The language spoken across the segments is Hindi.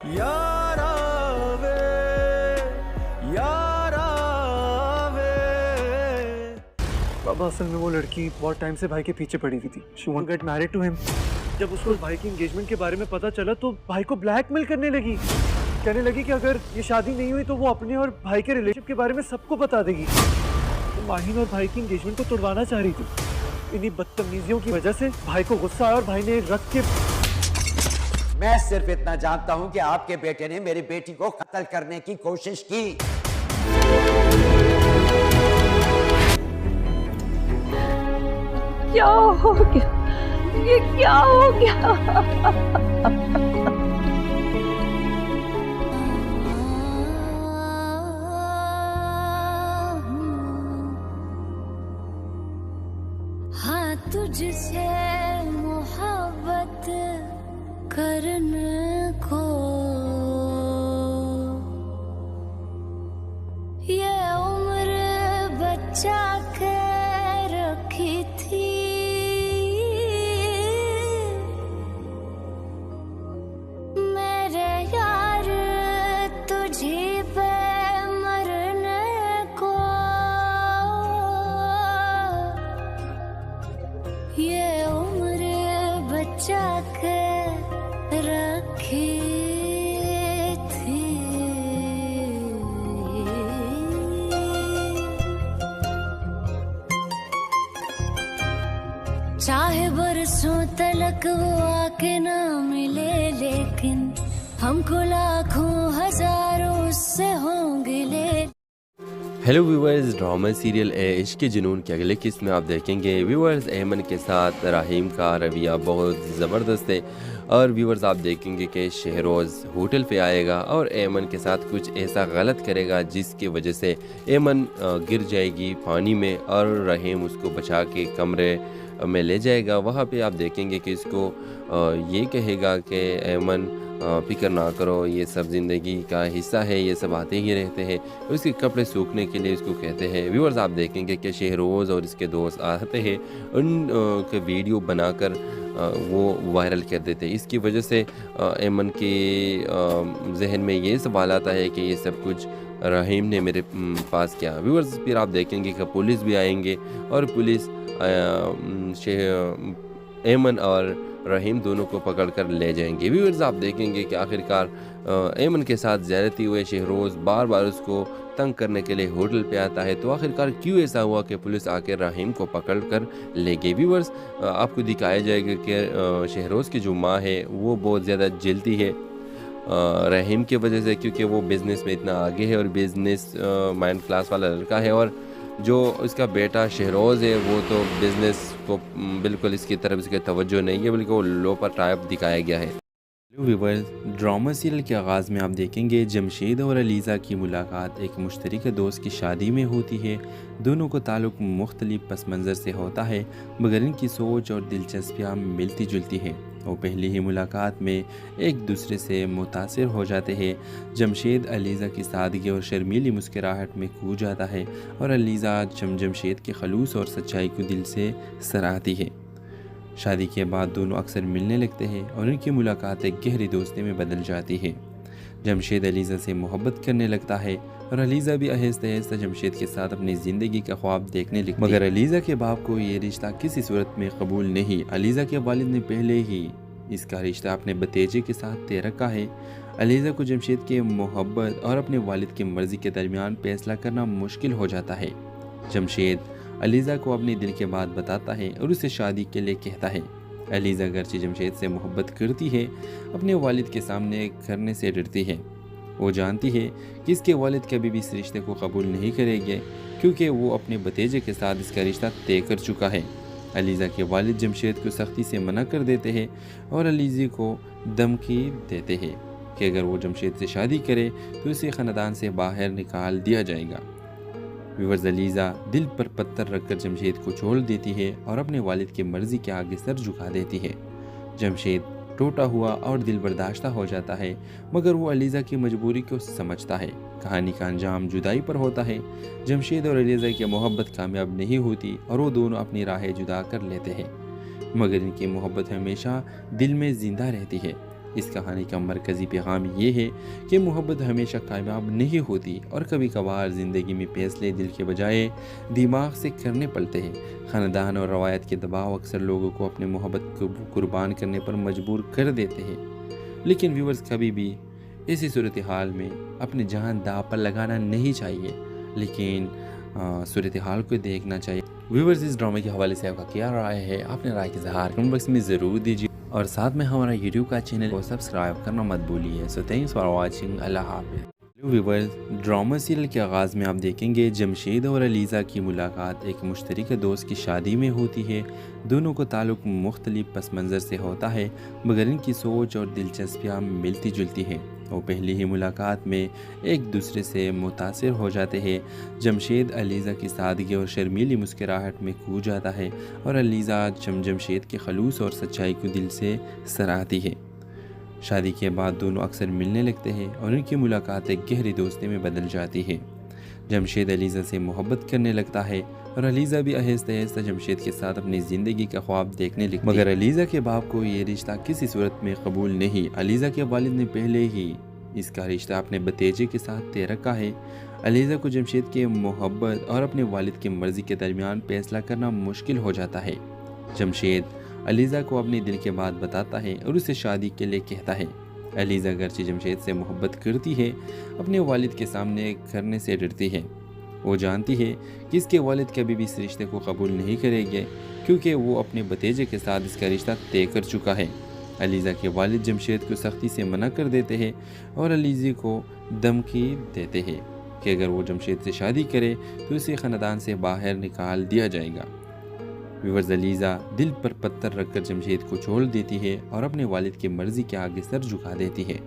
यारा वे, यारा वे। बाबा, असल में वो लड़की बहुत टाइम से भाई के पीछे पड़ी हुई थी। She want get married to him. जब उसको भाई की एंगेजमेंट के बारे में पता चला तो भाई को ब्लैकमेल करने लगी। कहने लगी कि अगर ये शादी नहीं हुई तो वो अपने और भाई के रिलेशनशिप के बारे में सबको बता देगी। तो माहिन और भाई की एंगेजमेंट को तोड़वाना चाह रही थी। इन्हीं बदतमीजियों की वजह से भाई को गुस्सा आया और भाई ने रख के। मैं सिर्फ इतना जानता हूं कि आपके बेटे ने मेरी बेटी को कत्ल करने की कोशिश की। क्या हो गया? ये क्या हो गया? हाँ, तुझसे मोहब्बत करने को ये उम्र बचा के रखी थी। मेरे यार तुझी पे मरने को ये उम्र बचा के रखी थी। चाहे बरसों तलक वो आके ना मिले, लेकिन हमको लाखों हजारों उससे होंगे ले। हेलो व्यूवर्स, ड्रामा सीरियल इश्क के जुनून के अगले किस्त में आप देखेंगे व्यूवर्स ऐमन के साथ रहीम का रवैया बहुत ज़बरदस्त है। और व्यूवर्स आप देखेंगे कि शहरोज़ होटल पे आएगा और ऐमन के साथ कुछ ऐसा गलत करेगा जिसकी वजह से ऐमन गिर जाएगी पानी में और रहीम उसको बचा के कमरे में ले जाएगा। वहाँ पे आप देखेंगे कि इसको ये कहेगा कि ऐमन फिक्र ना करो, ये सब ज़िंदगी का हिस्सा है, ये सब आते ही रहते हैं। उसके कपड़े सूखने के लिए उसको कहते हैं। व्यूअर्स आप देखेंगे कि शहरोज़ और इसके दोस्त आते हैं, उन के वीडियो बनाकर वो वायरल कर देते हैं। इसकी वजह से ऐमन के जहन में ये सवाल आता है कि ये सब कुछ रहीम ने मेरे पास किया। व्यूअर्स फिर आप देखेंगे कि पुलिस भी आएंगे और पुलिस ऐमन और रहीम दोनों को पकड़कर ले जाएंगे। व्यूअर्स आप देखेंगे कि आखिरकार ऐमन के साथ ज़्यादती हुए शहरोज़ बार बार उसको तंग करने के लिए होटल पे आता है। तो आखिरकार क्यों ऐसा हुआ कि पुलिस आकर रहीम को पकड़ कर ले गई। व्यूअर्स आपको दिखाया जाएगा कि शहरोज़ की जो माँ है वो बहुत ज़्यादा जलती है रहीम की वजह से, क्योंकि वो बिज़नेस में इतना आगे है और बिज़नेस माइंड क्लास वाला लड़का है। और जो इसका बेटा शहरोज़ है वो तो बिज़नेस को बिल्कुल इसकी तरफ इसके तवज्जो नहीं है, बल्कि वो लो पर टाइप दिखाया गया है। हेलो व्यूअर्स, ड्रामा सीरियल के आगाज़ में आप देखेंगे जमशेद और अलीज़ा की मुलाकात एक मुश्तरका दोस्त की शादी में होती है। दोनों को ताल्लुक़ मुख्तलिफ पस मंज़र से होता है, मगर इनकी सोच और दिलचस्पियाँ मिलती जुलती हैं। वो पहली ही मुलाकात में एक दूसरे से मुतासिर हो जाते हैं। जमशेद अलीज़ा की सादगी और शर्मीली मुस्कुराहट में खो जाता है और अलीज़ा जमशेद के खलूस और सच्चाई को दिल से सराहती है। शादी के बाद दोनों अक्सर मिलने लगते हैं और उनकी मुलाकात एक गहरी दोस्ती में बदल जाती है। जमशेद अलीज़ा से मोहब्बत करने लगता है और अलीज़ा भी आहिस्ता आहिस्ता जमशेद के साथ अपनी ज़िंदगी का ख्वाब देखने लगती है। मगर अलीज़ा के बाप को ये रिश्ता किसी सूरत में कबूल नहीं। अलीज़ा के वालिद ने पहले ही इसका रिश्ता अपने भतीजे के साथ तय रखा है। अलीज़ा को जमशेद की मोहब्बत और अपने वालिद की मर्ज़ी के दरमियान फैसला करना मुश्किल हो जाता है। जमशेद अलीज़ा को अपने दिल की बात बताता है और उसे शादी के लिए कहता है। अलीज़ा अगरचे जमशेद से मोहब्बत करती है, अपने वालिद के सामने करने से डरती है। वो जानती है कि इसके वालिद कभी भी इस रिश्ते को कबूल नहीं करेंगे, क्योंकि वो अपने भतीजे के साथ इसका रिश्ता तय कर चुका है। अलीज़ा के वालिद जमशेद को सख्ती से मना कर देते हैं और अलीज़ा को धमकी देते हैं कि अगर वो जमशेद से शादी करे तो उसे ख़ानदान से बाहर निकाल दिया जाएगा। व्यूअर्स अलीज़ा दिल पर पत्थर रखकर जमशेद को छोड़ देती है और अपने वालिद की मर्ज़ी के आगे सर झुका देती है। जमशेद टूटा हुआ और दिल बर्दाश्ता हो जाता है, मगर वो अलीज़ा की मजबूरी को समझता है। कहानी का अंजाम जुदाई पर होता है। जमशेद और अलीज़ा की मोहब्बत कामयाब नहीं होती और वो दोनों अपनी राहें जुदा कर लेते हैं, मगर इनकी मोहब्बत हमेशा दिल में ज़िंदा रहती है। इस कहानी का मरकज़ी पैगाम ये है कि मोहब्बत हमेशा कामयाब नहीं होती और कभी कभार ज़िंदगी में फैसले दिल के बजाय दिमाग से करने पड़ते हैं। ख़ानदान और रवायत के दबाव अक्सर लोगों को अपने मोहब्बत को कुर्बान करने पर मजबूर कर देते हैं। लेकिन व्यूवर्स, कभी भी ऐसी सूरत हाल में अपनी जान दांव पर लगाना नहीं चाहिए, लेकिन सूरत हाल को देखना चाहिए। व्यूवर्स, इस ड्रामे के हवाले से आपका क्या राय है? आपने राय का इज़हार कमेंट बॉक्स में ज़रूर दीजिए और साथ में हमारा यूट्यूब का चैनल को सब्सक्राइब करना मत भूलिए। So thanks for watching. अल्लाह हाफ़िज़। व्यूवर्स, ड्रामा सीरियल के आगाज़ में आप देखेंगे जमशेद और अलीज़ा की मुलाकात एक मुश्तरका दोस्त की शादी में होती है। दोनों को ताल्लुक़ मुख्तलिफ पस मंज़र से होता है, मगर इनकी सोच और दिलचस्पियाँ मिलती जुलती हैं। वो पहली ही मुलाकात में एक दूसरे से मुतासिर हो जाते हैं। जमशेद अलीज़ा की सादगी और शर्मीली मुस्कुराहट में खो जाता है और अलीज़ा जमशेद के खलूस और सच्चाई को दिल से सराहती है। शादी के बाद दोनों अक्सर मिलने लगते हैं और उनकी मुलाकात एक गहरी दोस्ती में बदल जाती है। जमशेद अलीज़ा से मोहब्बत करने लगता है और अलीज़ा भी आहिस्ता आहिस्ता जमशेद के साथ अपनी ज़िंदगी का ख्वाब देखने लगती है। मगर अलीज़ा के बाप को ये रिश्ता किसी सूरत में कबूल नहीं। अलीज़ा के वालिद ने पहले ही इसका रिश्ता अपने भतीजे के साथ तय रखा है। अलीज़ा को जमशेद के मोहब्बत और अपने वालिद की मर्ज़ी के दरमियान फैसला करना मुश्किल हो जाता है। जमशेद अलीज़ा को अपने दिल की बात बताता है और उसे शादी के लिए कहता है। अलीज़ा अगरचे जमशेद से मोहब्बत करती है, अपने वालिद के सामने करने से डरती है। वो जानती है कि इसके वालिद कभी भी इस रिश्ते को कबूल नहीं करेंगे, क्योंकि वो अपने भतीजे के साथ इसका रिश्ता तय कर चुका है। अलीज़ा के वालिद जमशेद को सख्ती से मना कर देते हैं और अलीज़ा को धमकी देते हैं कि अगर वो जमशेद से शादी करे तो उसे ख़ानदान से बाहर निकाल दिया जाएगा। व्यूअर्स, अलीज़ा दिल पर पत्थर रखकर जमशेद को छोड़ देती है और अपने वालिद की मर्ज़ी के आगे सर झुका देती है।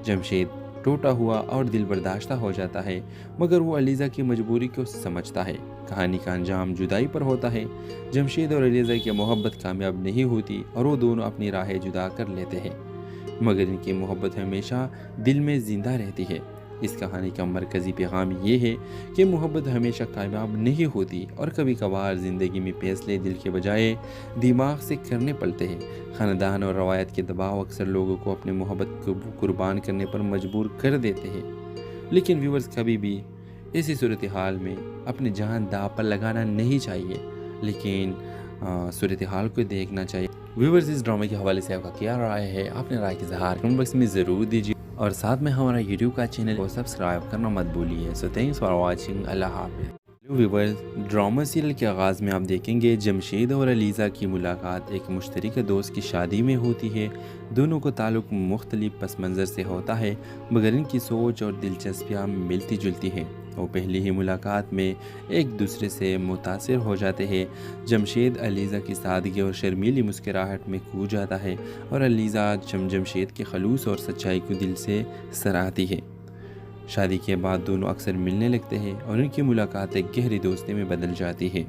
जमशेद टूटा हुआ और दिल बर्दाश्ता हो जाता है, मगर वो अलीज़ा की मजबूरी को समझता है। कहानी का अंजाम जुदाई पर होता है। जमशेद और अलीज़ा की मोहब्बत कामयाब नहीं होती और वो दोनों अपनी राहें जुदा कर लेते हैं, मगर इनकी मोहब्बत हमेशा दिल में ज़िंदा रहती है। इस कहानी का मरकज़ी पैगाम ये है कि मोहब्बत हमेशा कामयाब नहीं होती और कभी कभार ज़िंदगी में फैसले दिल के बजाय दिमाग से करने पड़ते हैं। ख़ानदान और रवायत के दबाव अक्सर लोगों को अपने मोहब्बत को कुर्बान करने पर मजबूर कर देते हैं। लेकिन व्यूवर्स, कभी भी ऐसी सूरत हाल में अपनी जान दांव पर लगाना नहीं चाहिए, लेकिन सूरत हाल को देखना चाहिए। व्यूवर्स, इस ड्रामे के हवाले से आपका क्या राय है? आपने राय का इज़हार कमेंट बॉक्स में ज़रूर दीजिए और साथ में हमारा यूट्यूब का चैनल को सब्सक्राइब करना मत भूलिए। So thanks for watching. अल्लाह हाफ़िज़। व्यूवर्स, ड्रामा सीरियल के आगाज़ में आप देखेंगे जमशेद और अलीज़ा की मुलाकात एक मुश्तरका दोस्त की शादी में होती है। दोनों को ताल्लुक़ मुख्तलिफ पस मंज़र से होता है, मगर इनकी सोच और दिलचस्पियाँ मिलती जुलती हैं। वो पहली ही मुलाकात में एक दूसरे से मुतासिर हो जाते हैं। जमशेद अलीज़ा की सादगी और शर्मीली मुस्कुराहट में खो जाता है और अलीज़ा जमशेद के खलूस और सच्चाई को दिल से सराहती है। शादी के बाद दोनों अक्सर मिलने लगते हैं और उनकी मुलाकात एक गहरी दोस्ती में बदल जाती है।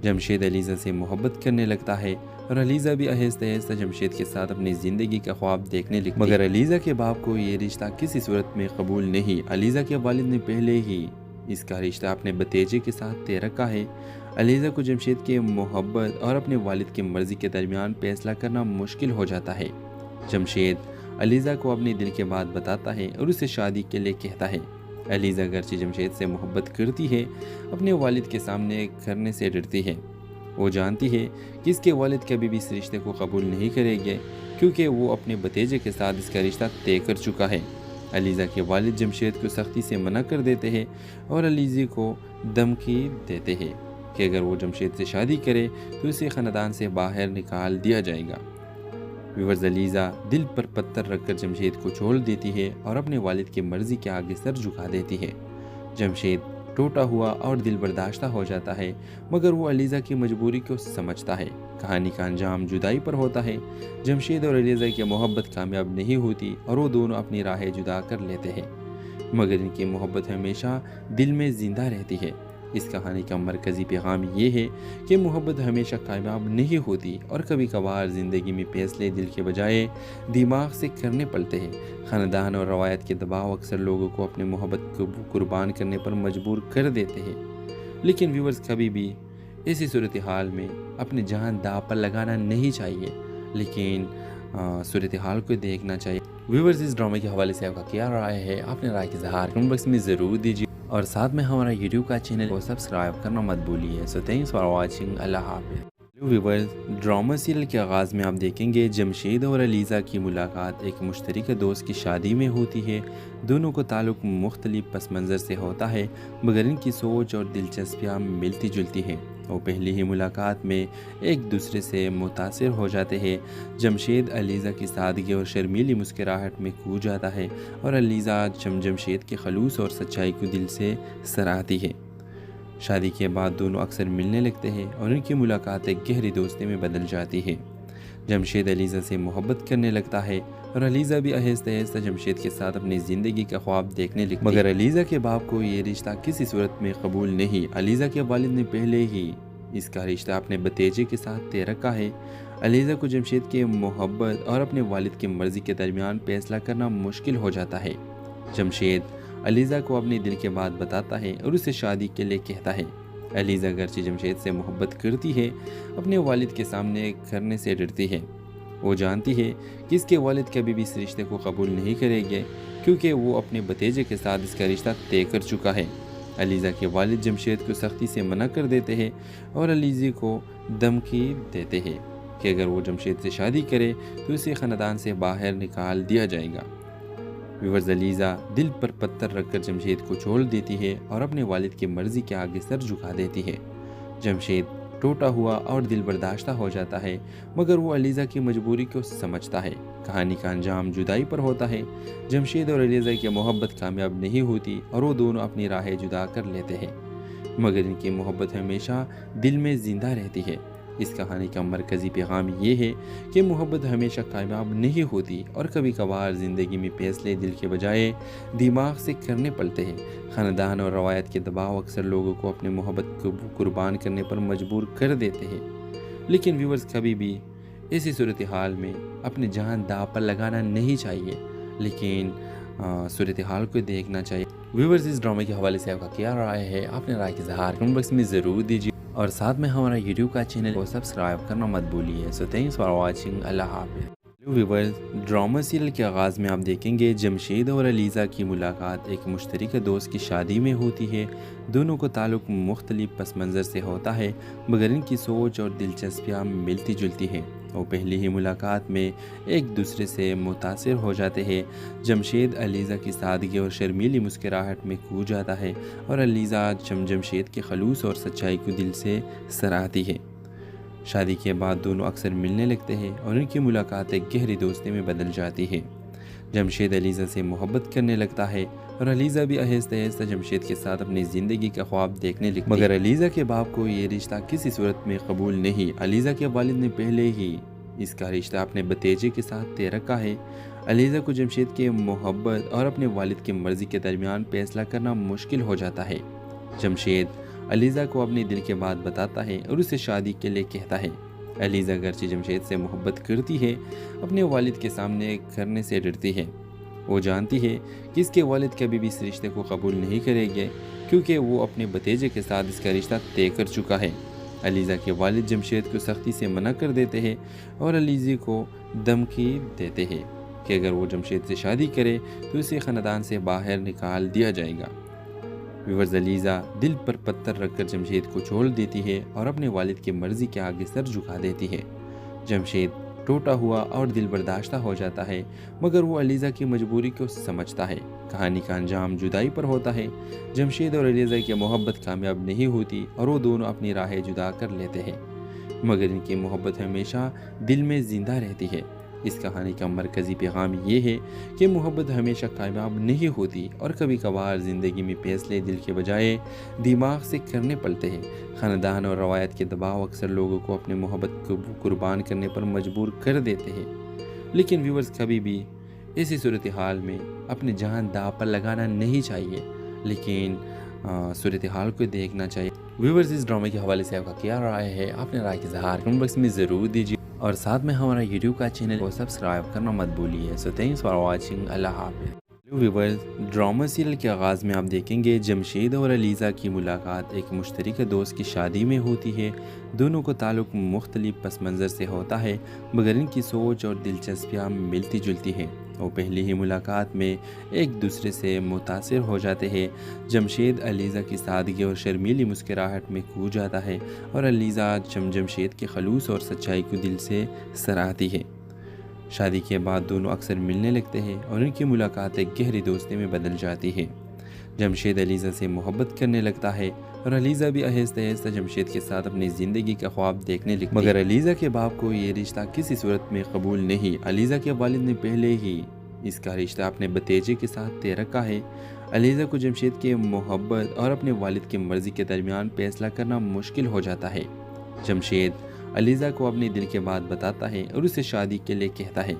जमशेद अलीज़ा से मोहब्बत करने लगता है और अलीज़ा भी आहिस्ता आहिस्ता जमशेद के साथ अपनी ज़िंदगी का ख्वाब देखने लगती है, मगर अलीज़ा के बाप को ये रिश्ता किसी सूरत में कबूल नहीं। अलीज़ा के वालिद ने पहले ही इसका रिश्ता अपने भतीजे के साथ तय रखा है। अलीज़ा को जमशेद के मोहब्बत और अपने वालिद की मर्ज़ी के दरमियान फैसला करना मुश्किल हो जाता है। जमशेद अलीज़ा को अपनी दिल की बात बताता है और उसे शादी के लिए कहता है। अलीज़ा अगरचे जमशेद से मोहब्बत करती है, अपने वालिद के सामने करने से डरती है। वो जानती है कि इसके वालिद कभी भी इस रिश्ते को कबूल नहीं करेंगे, क्योंकि वो अपने भतीजे के साथ इसका रिश्ता तय कर चुका है। अलीज़ा के वालिद जमशेद को सख्ती से मना कर देते हैं और अलीज़ा को धमकी देते हैं कि अगर वो जमशेद से शादी करे तो उसे ख़ानदान से बाहर निकाल दिया जाएगा। व्यूअर्स, अलीज़ा दिल पर पत्थर रखकर जमशेद को छोड़ देती है और अपने वालिद की मर्ज़ी के आगे सर झुका देती है। जमशेद टूटा हुआ और दिल बर्दाश्ता हो जाता है, मगर वो अलीज़ा की मजबूरी को समझता है। कहानी का अंजाम जुदाई पर होता है। जमशेद और अलीज़ा की मोहब्बत कामयाब नहीं होती और वो दोनों अपनी राहें जुदा कर लेते हैं, मगर इनकी मोहब्बत हमेशा दिल में ज़िंदा रहती है। इस कहानी का मरकज़ी पैगाम ये है कि मोहब्बत हमेशा कामयाब नहीं होती और कभी कभार ज़िंदगी में फैसले दिल के बजाय दिमाग से करने पड़ते हैं। ख़ानदान और रवायत के दबाव अक्सर लोगों को अपने मोहब्बत को कुर्बान करने पर मजबूर कर देते हैं। लेकिन व्यूअर्स, कभी भी ऐसी सूरत हाल में अपनी जान दांव पर लगाना नहीं चाहिए, लेकिन सूरत हाल को देखना चाहिए। व्यूवर्स, इस ड्रामे के हवाले से आपका क्या राय है? अपने राय की इज़हार कमेंट बॉक्स में ज़रूर दीजिए और साथ में हमारा यूट्यूब का चैनल को सब्सक्राइब करना मत भूलिए। So thanks for watching. अल्लाह हाफ़िज़। व्यूवर्स, ड्रामा सीरियल के आगाज़ में आप देखेंगे जमशेद और अलीज़ा की मुलाकात एक मुश्तरका दोस्त की शादी में होती है। दोनों को ताल्लुक़ मुख्तलिफ पस मंज़र से होता है, मगर इनकी सोच और दिलचस्पियाँ मिलती जुलती हैं। वो पहली ही मुलाकात में एक दूसरे से मुतासिर हो जाते हैं। जमशेद अलीज़ा की सादगी और शर्मीली मुस्कुराहट में खो जाता है और अलीज़ा जमशेद के खलूस और सच्चाई को दिल से सराहती है। शादी के बाद दोनों अक्सर मिलने लगते हैं और उनकी मुलाकात एक गहरी दोस्ती में बदल जाती है। जमशेद अलीज़ा से मोहब्बत करने लगता है और अलीज़ा भी आहिस्ता आहिस्ता जमशेद के साथ अपनी ज़िंदगी का ख्वाब देखने लगती है। मगर अलीज़ा के बाप को ये रिश्ता किसी सूरत में कबूल नहीं। अलीज़ा के वालिद ने पहले ही इसका रिश्ता अपने भतीजे के साथ तय रखा है। अलीज़ा को जमशेद की मोहब्बत और अपने वालिद की मर्ज़ी के दरमियान फैसला करना मुश्किल हो जाता है। जमशेद अलीज़ा को अपने दिल की बात बताता है और उसे शादी के लिए कहता है। अलीज़ा अगरचे जमशेद से मोहब्बत करती है, अपने वालिद के सामने करने से डरती है। वो जानती है कि इसके वालिद कभी भी इस रिश्ते को कबूल नहीं करेंगे, क्योंकि वो अपने भतीजे के साथ इसका रिश्ता तय कर चुका है। अलीज़ा के वालिद जमशेद को सख्ती से मना कर देते हैं और अलीज़ा को धमकी देते हैं कि अगर वो जमशेद से शादी करे तो उसे ख़ानदान से बाहर निकाल दिया जाएगा। व्यूअर्स, अलीज़ा दिल पर पत्थर रखकर जमशेद को छोड़ देती है और अपने वालिद की मर्ज़ी के आगे सर झुका देती है। जमशेद टूटा हुआ और दिल बर्दाश्ता हो जाता है, मगर वो अलीज़ा की मजबूरी को समझता है। कहानी का अंजाम जुदाई पर होता है। जमशेद और अलीज़ा की मोहब्बत कामयाब नहीं होती और वो दोनों अपनी राहें जुदा कर लेते हैं, मगर इनकी मोहब्बत हमेशा दिल में ज़िंदा रहती है। इस कहानी का मरकज़ी पैगाम ये है कि मोहब्बत हमेशा कामयाब नहीं होती और कभी कभार ज़िंदगी में फैसले दिल के बजाय दिमाग से करने पड़ते हैं। ख़ानदान और रवायत के दबाव अक्सर लोगों को अपनी मोहब्बत को कुर्बान करने पर मजबूर कर देते हैं। लेकिन व्यूअर्स, कभी भी ऐसी सूरत हाल में अपनी जान दांव पर लगाना नहीं चाहिए, लेकिन सूरत हाल को देखना चाहिए। व्यूअर्स, इस ड्रामे के हवाले से आपका क्या राय है? अपने राय की इज़हार कमेंट बॉक्स में ज़रूर दीजिए और साथ में हमारा यूट्यूब का चैनल को सब्सक्राइब करना मत भूलिए। So thanks for watching. अल्लाह हाफ़िज़। व्यूअर्स, ड्रामा सीरियल के आगाज़ में आप देखेंगे जमशेद और अलीज़ा की मुलाकात एक मुश्तरका दोस्त की शादी में होती है। दोनों को ताल्लुक़ मुख्तलिफ पस मंज़र से होता है, मगर इनकी सोच और दिलचस्पियाँ मिलती जुलती हैं। वो पहली ही मुलाकात में एक दूसरे से मुतासिर हो जाते हैं। जमशेद अलीज़ा की सादगी और शर्मीली मुस्कुराहट में खो जाता है और अलीज़ा जमशेद के खलूस और सच्चाई को दिल से सराहती है। शादी के बाद दोनों अक्सर मिलने लगते हैं और उनकी मुलाकात एक गहरी दोस्ती में बदल जाती है। जमशेद अलीज़ा से मोहब्बत करने लगता है और अलीज़ा भी आहिस्ता आहिस्ता जमशेद के साथ अपनी ज़िंदगी का ख्वाब देखने लगती है, मगर अलीज़ा के बाप को ये रिश्ता किसी सूरत में कबूल नहीं। अलीज़ा के वालिद ने पहले ही इसका रिश्ता अपने भतीजे के साथ तय रखा है। अलीज़ा को जमशेद की मोहब्बत और अपने वालिद की मर्ज़ी के दरमियान फैसला करना मुश्किल हो जाता है। जमशेद अलीज़ा को अपनी दिल की बात बताता है और उसे शादी के लिए कहता है। अलीज़ा अगरचे जमशेद से मोहब्बत करती है, अपने वालिद के सामने करने से डरती है। वो जानती है कि इसके वालिद कभी भी इस रिश्ते को कबूल नहीं करेंगे, क्योंकि वो अपने भतीजे के साथ इसका रिश्ता तय कर चुका है। अलीज़ा के वालिद जमशेद को सख्ती से मना कर देते हैं और अलीज़ा को धमकी देते हैं कि अगर वो जमशेद से शादी करे तो उसे ख़ानदान से बाहर निकाल दिया जाएगा। व्यूअर्स, अलीज़ा दिल पर पत्थर रखकर जमशेद को छोड़ देती है और अपने वालिद की मर्ज़ी के आगे सर झुका देती है। जमशेद टूटा हुआ और दिल बर्दाश्ता हो जाता है, मगर वो अलीज़ा की मजबूरी को समझता है। कहानी का अंजाम जुदाई पर होता है। जमशेद और अलीज़ा की मोहब्बत कामयाब नहीं होती और वो दोनों अपनी राहें जुदा कर लेते हैं, मगर इनकी मोहब्बत हमेशा दिल में ज़िंदा रहती है। इस कहानी का मरकज़ी पैगाम ये है कि मोहब्बत हमेशा कामयाब नहीं होती और कभी कभार ज़िंदगी में फैसले दिल के बजाय दिमाग से करने पड़ते हैं। ख़ानदान और रवायत के दबाव अक्सर लोगों को अपनी मोहब्बत को कुर्बान करने पर मजबूर कर देते हैं। लेकिन व्यूअर्स, कभी भी ऐसी सूरत हाल में अपनी जान दांव पर लगाना नहीं चाहिए, लेकिन सूरत हाल को देखना चाहिए। व्यूअर्स, इस ड्रामे के हवाले से आपका क्या राय है? अपने राय की इज़हार कमेंट बॉक्स में ज़रूर दीजिए और साथ में हमारा यूट्यूब का चैनल को सब्सक्राइब करना मत भूलिए। So thanks for watching. अल्लाह हाफ़िज़। व्यूवर्स, ड्रामा सीरियल के आगाज़ में आप देखेंगे जमशेद और अलीज़ा की मुलाकात एक मुश्तरका दोस्त की शादी में होती है। दोनों को ताल्लुक़ मुख्तलिफ पस मंज़र से होता है, मगर इनकी सोच और दिलचस्पियाँ मिलती जुलती हैं। वो पहली ही मुलाकात में एक दूसरे से मुतासिर हो जाते हैं। जमशेद अलीज़ा की सादगी और शर्मीली मुस्कुराहट में खो जाता है और अलीज़ा जमशेद के खलूस और सच्चाई को दिल से सराहती है। शादी के बाद दोनों अक्सर मिलने लगते हैं और इनकी मुलाकात एक गहरी दोस्ती में बदल जाती है। जमशेद अलीज़ा से मोहब्बत करने लगता है और अलीज़ा भी आहिस्ता आहिस्ता जमशेद के साथ अपनी ज़िंदगी का ख्वाब देखने लगती है। मगर अलीज़ा के बाप को ये रिश्ता किसी सूरत में कबूल नहीं। अलीज़ा के वालिद ने पहले ही इसका रिश्ता अपने भतीजे के साथ तय रखा है। अलीज़ा को जमशेद की मोहब्बत और अपने वालिद की मर्ज़ी के दरमियान फैसला करना मुश्किल हो जाता है। जमशेद अलीज़ा को अपने दिल की बात बताता है और उसे शादी के लिए कहता है।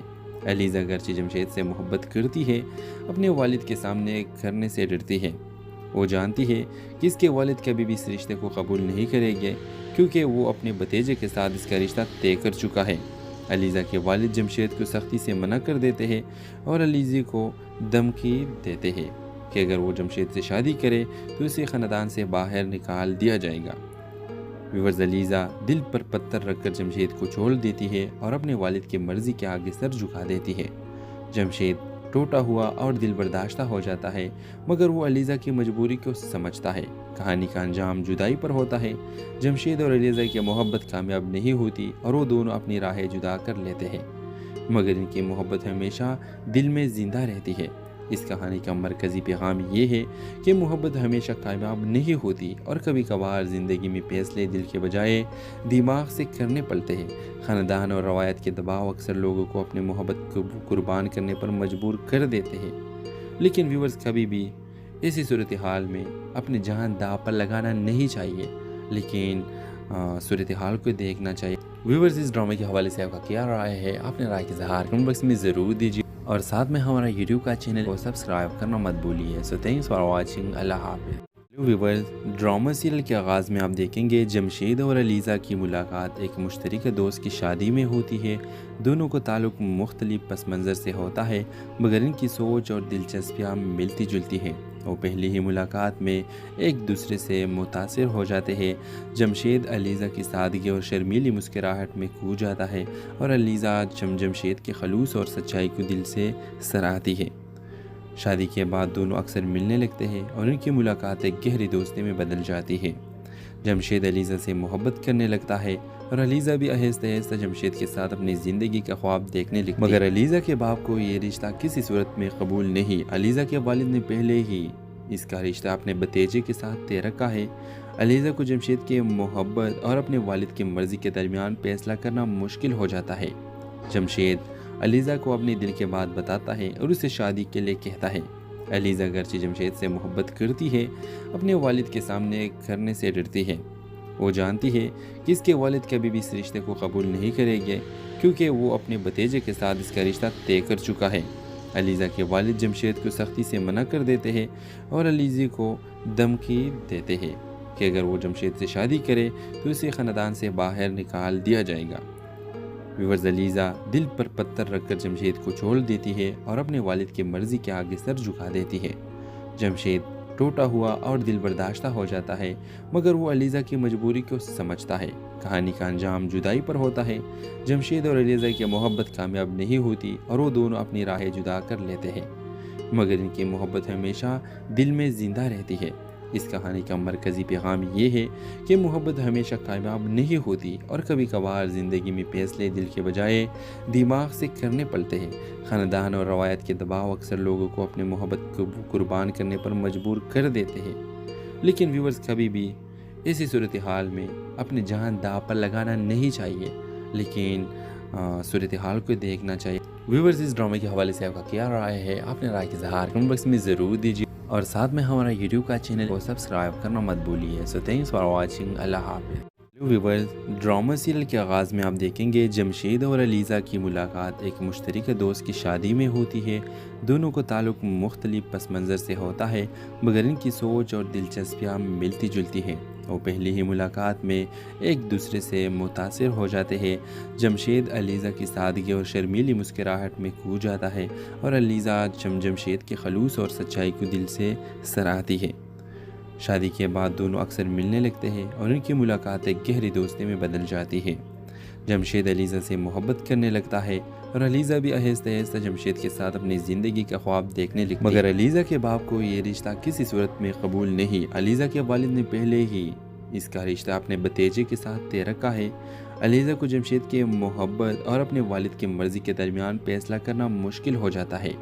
अलीज़ा अगरचे जमशेद से मोहब्बत करती है, अपने वालिद के सामने करने से डरती है। वो जानती है कि इसके वालिद कभी भी इस रिश्ते को कबूल नहीं करेंगे, क्योंकि वो अपने भतीजे के साथ इसका रिश्ता तय कर चुका है। अलीज़ा के वालिद जमशेद को सख्ती से मना कर देते हैं और अलीज़ा को धमकी देते हैं कि अगर वो जमशेद से शादी करे तो उसे ख़ानदान से बाहर निकाल दिया जाएगा। व्यूअर्स, अलीज़ा दिल पर पत्थर रखकर जमशेद को छोड़ देती है और अपने वालिद की मर्ज़ी के आगे सर झुका देती है। जमशेद टूटा हुआ और दिल बर्दाश्ता हो जाता है, मगर वो अलीज़ा की मजबूरी को समझता है। कहानी का अंजाम जुदाई पर होता है। जमशेद और अलीज़ा की मोहब्बत कामयाब नहीं होती और वो दोनों अपनी राहें जुदा कर लेते हैं, मगर इनकी मोहब्बत हमेशा दिल में ज़िंदा रहती है। इस कहानी का मरकज़ी पैगाम ये है कि मोहब्बत हमेशा कामयाब नहीं होती और कभी कभार ज़िंदगी में फैसले दिल के बजाय दिमाग से करने पड़ते हैं। ख़ानदान और रवायत के दबाव अक्सर लोगों को अपनी मोहब्बत को कुर्बान करने पर मजबूर कर देते हैं। लेकिन व्यूअर्स, कभी भी ऐसी सूरत हाल में अपनी जान दांव पर लगाना नहीं चाहिए, लेकिन सूरत हाल को देखना चाहिए। व्यूअर्स, इस ड्रामे के हवाले से आपका क्या राय है? अपने राय के इज़हार कमेंट बॉक्स में ज़रूर दीजिए और साथ में हमारा यूट्यूब का चैनल को सब्सक्राइब करना मत भूलिए। So thanks for watching. अल्लाह हाफ़िज़। व्यूअर्स, ड्रामा सीरियल के आगाज़ में आप देखेंगे जमशेद और अलीज़ा की मुलाकात एक मुश्तरका दोस्त की शादी में होती है। दोनों को ताल्लुक़ मुख्तलिफ पस मंज़र से होता है, मगर इनकी सोच और दिलचस्पियाँ मिलती जुलती हैं। वो पहली ही मुलाकात में एक दूसरे से मुतासिर हो जाते हैं। जमशेद अलीज़ा की सादगी और शर्मीली मुस्कुराहट में खो जाता है और अलीज़ा जमशेद के खलूस और सच्चाई को दिल से सराहती है। शादी के बाद दोनों अक्सर मिलने लगते हैं और इनकी मुलाकात एक गहरी दोस्ती में बदल जाती है। जमशेद अलीज़ा से मोहब्बत करने लगता है और अलीज़ा भी आहिस्ता आहिस्ता जमशेद के साथ अपनी ज़िंदगी का ख्वाब देखने लगती है। मगर अलीज़ा के बाप को ये रिश्ता किसी सूरत में कबूल नहीं। अलीज़ा के वालिद ने पहले ही इसका रिश्ता अपने भतीजे के साथ तय रखा है। अलीज़ा को जमशेद की मोहब्बत और अपने वालिद की मर्ज़ी के दरमियान फैसला करना मुश्किल हो जाता है। जमशेद अलीज़ा को अपने दिल की बात बताता है और उसे शादी के लिए कहता है। अलीज़ा अगरचे जमशेद से मोहब्बत करती है, अपने वालिद के सामने करने से डरती है। वो जानती है कि इसके वालिद कभी भी इस रिश्ते को कबूल नहीं करेंगे, क्योंकि वो अपने भतीजे के साथ इसका रिश्ता तय कर चुका है। अलीज़ा के वालिद जमशेद को सख्ती से मना कर देते हैं और अलीज़ा को धमकी देते हैं कि अगर वो जमशेद से शादी करे तो उसे ख़ानदान से बाहर निकाल दिया जाएगा। व्यूअर्स, अलीज़ा दिल पर पत्थर रखकर जमशेद को छोड़ देती है और अपने वालिद की मर्ज़ी के आगे सर झुका देती है। जमशेद टूटा हुआ और दिल बर्दाश्ता हो जाता है, मगर वो अलीज़ा की मजबूरी को समझता है। कहानी का अंजाम जुदाई पर होता है। जमशेद और अलीज़ा की मोहब्बत कामयाब नहीं होती और वो दोनों अपनी राहें जुदा कर लेते हैं, मगर इनकी मोहब्बत हमेशा दिल में ज़िंदा रहती है। इस कहानी का मरकज़ी पैगाम ये है कि मोहब्बत हमेशा कामयाब नहीं होती और कभी कभार ज़िंदगी में फैसले दिल के बजाय दिमाग से करने पड़ते हैं। ख़ानदान और रवायत के दबाव अक्सर लोगों को अपनी मोहब्बत को कुर्बान करने पर मजबूर कर देते हैं। लेकिन व्यूअर्स, कभी भी ऐसी सूरत हाल में अपनी जान दांव पर लगाना नहीं चाहिए, लेकिन सूरत हाल को देखना चाहिए। व्यूअर्स, इस ड्रामे के हवाले से आपका क्या राय है? अपने राय के इज़हार कमेंट बॉक्स में ज़रूर दीजिए और साथ में हमारा यूट्यूब का चैनल को सब्सक्राइब करना मत भूलिए। So thanks for watching. अल्लाह हाफ़िज़। व्यूअर्स, ड्रामा सीरियल के आगाज़ में आप देखेंगे जमशेद और अलीज़ा की मुलाकात एक मुश्तरका दोस्त की शादी में होती है। दोनों को ताल्लुक़ मुख्तलिफ पस मंज़र से होता है, मगर इनकी सोच और दिलचस्पियाँ मिलती जुलती हैं। वो पहली ही मुलाकात में एक दूसरे से मुतासिर हो जाते हैं। जमशेद अलीज़ा की सादगी और शर्मीली मुस्कुराहट में खो जाता है और अलीज़ा जमशेद के खलूस और सच्चाई को दिल से सराहती है। शादी के बाद दोनों अक्सर मिलने लगते हैं और उनकी मुलाकात एक गहरी दोस्ती में बदल जाती है। जमशेद अलीज़ा से मोहब्बत करने लगता है और अलीज़ा भी आहिस्ता आहिस्ता जमशेद के साथ अपनी ज़िंदगी का ख्वाब देखने लगती है। मगर अलीज़ा के बाप को ये रिश्ता किसी सूरत में कबूल नहीं। अलीज़ा के वालिद ने पहले ही इसका रिश्ता अपने भतीजे के साथ तय रखा है। अलीज़ा को जमशेद की मोहब्बत और अपने वालिद की मर्ज़ी के दरमियान फैसला करना मुश्किल हो जाता है।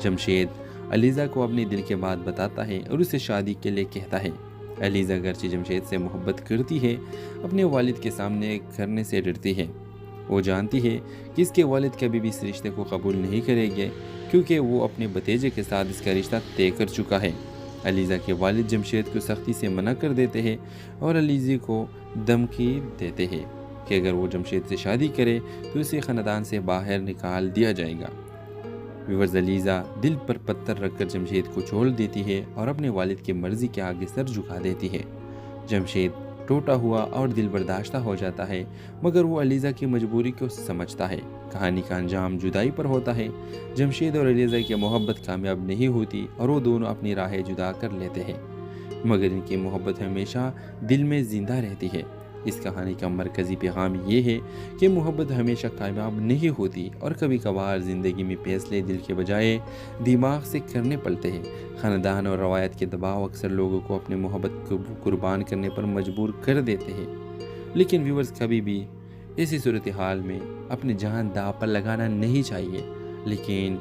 जमशेद अलीज़ा को अपने दिल के बात बताता है और उसे शादी के लिए कहता है। अलीज़ा अगरचे जमशेद से मोहब्बत करती है, अपने वालिद के सामने करने से डरती है। वो जानती है कि इसके वालिद कभी भी इस रिश्ते को कबूल नहीं करेंगे क्योंकि वो अपने भतीजे के साथ इसका रिश्ता तय कर चुका है। अलीज़ा के वालिद जमशेद को सख्ती से मना कर देते हैं और अलीज़ा को धमकी देते हैं कि अगर वो जमशेद से शादी करे तो उसे ख़ानदान से बाहर निकाल दिया जाएगा। व्यूअर्स, अलीज़ा दिल पर पत्थर रखकर जमशेद को छोड़ देती है और अपने वालिद की मर्ज़ी के आगे सर झुका देती है। जमशेद टूटा हुआ और दिल बर्दाश्ता हो जाता है, मगर वो अलीज़ा की मजबूरी को समझता है। कहानी का अंजाम जुदाई पर होता है। जमशेद और अलीज़ा की मोहब्बत कामयाब नहीं होती और वो दोनों अपनी राहें जुदा कर लेते हैं, मगर इनकी मोहब्बत हमेशा दिल में ज़िंदा रहती है। इस कहानी का मरकज़ी पैगाम ये है कि मोहब्बत हमेशा कामयाब नहीं होती और कभी कभार ज़िंदगी में फैसले दिल के बजाय दिमाग से करने पड़ते हैं। ख़ानदान और रवायत के दबाव अक्सर लोगों को अपनी मोहब्बत को कुर्बान करने पर मजबूर कर देते हैं। लेकिन व्यूअर्स, कभी भी ऐसी सूरत हाल में अपनी जान दाव पर लगाना नहीं चाहिए, लेकिन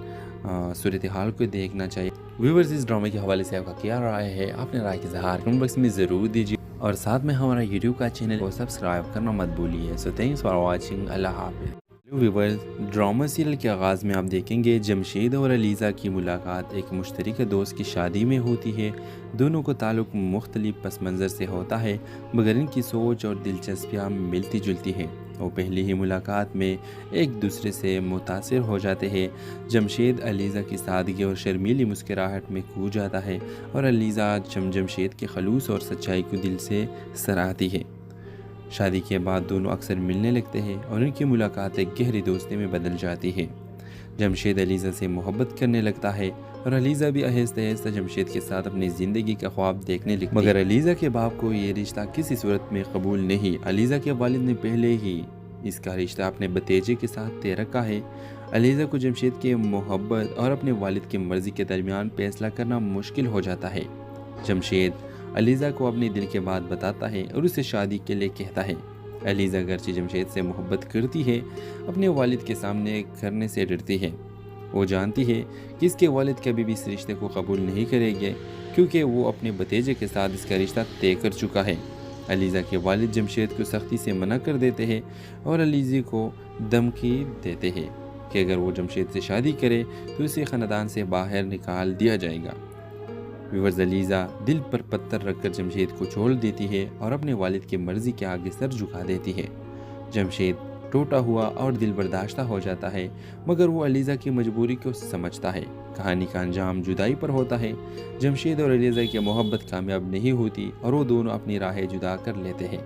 सूरत हाल को देखना चाहिए। व्यूअर्स, इस ड्रामे के हवाले से आपका क्या राय है? अपने राय के इज़हार कमेंट बॉक्स में ज़रूर दीजिए और साथ में हमारा यूट्यूब का चैनल को सब्सक्राइब करना मत भूलिए। So thanks for watching. अल्लाह हाफ़िज़। हेलो व्यूअर्स, ड्रामा सीरियल के आगाज़ में आप देखेंगे जमशेद और अलीज़ा की मुलाकात एक मुश्तरका दोस्त की शादी में होती है। दोनों को ताल्लुक़ मुख्तलिफ पस मंज़र से होता है, मगर इनकी सोच और दिलचस्पियाँ मिलती जुलती हैं। वो पहली ही मुलाकात में एक दूसरे से मुतासिर हो जाते हैं। जमशेद अलीज़ा की सादगी और शर्मीली मुस्कुराहट में खो जाता है और अलीज़ा जमशेद के खलूस और सच्चाई को दिल से सराहती है। शादी के बाद दोनों अक्सर मिलने लगते हैं और उनकी मुलाकात एक गहरी दोस्ती में बदल जाती है। जमशेद अलीज़ा से मोहब्बत करने लगता है और अलीज़ा भी आहिस्ता आहिस्ता जमशेद के साथ अपनी ज़िंदगी का ख्वाब देखने लगती है। मगर अलीज़ा के बाप को ये रिश्ता किसी सूरत में कबूल नहीं। अलीज़ा के वालिद ने पहले ही इसका रिश्ता अपने भतीजे के साथ तय रखा है। अलीज़ा को जमशेद की मोहब्बत और अपने वालिद की मर्ज़ी के दरमियान फैसला करना मुश्किल हो जाता है। जमशेद अलीज़ा को अपने दिल के बात बताता है और उसे शादी के लिए कहता है। अलीज़ा अगरचे जमशेद से मोहब्बत करती है, अपने वालिद के सामने करने से डरती है। वो जानती है कि इसके वालिद कभी भी इस रिश्ते को कबूल नहीं करेंगे क्योंकि वो अपने भतीजे के साथ इसका रिश्ता तय कर चुका है। अलीज़ा के वालिद जमशेद को सख्ती से मना कर देते हैं और अलीज़ा को धमकी देते हैं कि अगर वो जमशेद से शादी करे तो उसे ख़ानदान से बाहर निकाल दिया जाएगा। व्यूअर्स, अलीज़ा दिल पर पत्थर रखकर जमशेद को छोड़ देती है और अपने वालिद की मर्ज़ी के आगे सर झुका देती है। जमशेद टूटा हुआ और दिल बर्दाश्ता हो जाता है, मगर वो अलीज़ा की मजबूरी को समझता है। कहानी का अंजाम जुदाई पर होता है। जमशेद और अलीज़ा की मोहब्बत कामयाब नहीं होती और वो दोनों अपनी राहें जुदा कर लेते हैं,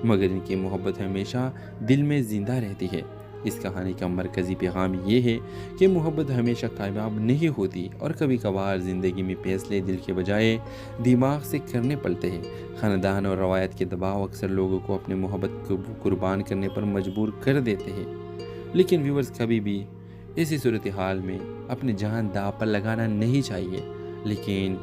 मगर इनकी मोहब्बत हमेशा दिल में ज़िंदा रहती है। इस कहानी का मरकज़ी पैगाम ये है कि मोहब्बत हमेशा कामयाब नहीं होती और कभी कभार ज़िंदगी में फैसले दिल के बजाय दिमाग से करने पड़ते हैं। ख़ानदान और रवायत के दबाव अक्सर लोगों को अपनी मोहब्बत को कुर्बान करने पर मजबूर कर देते हैं। लेकिन व्यूअर्स, कभी भी ऐसी सूरत हाल में अपनी जान दाव पर लगाना नहीं चाहिए, लेकिन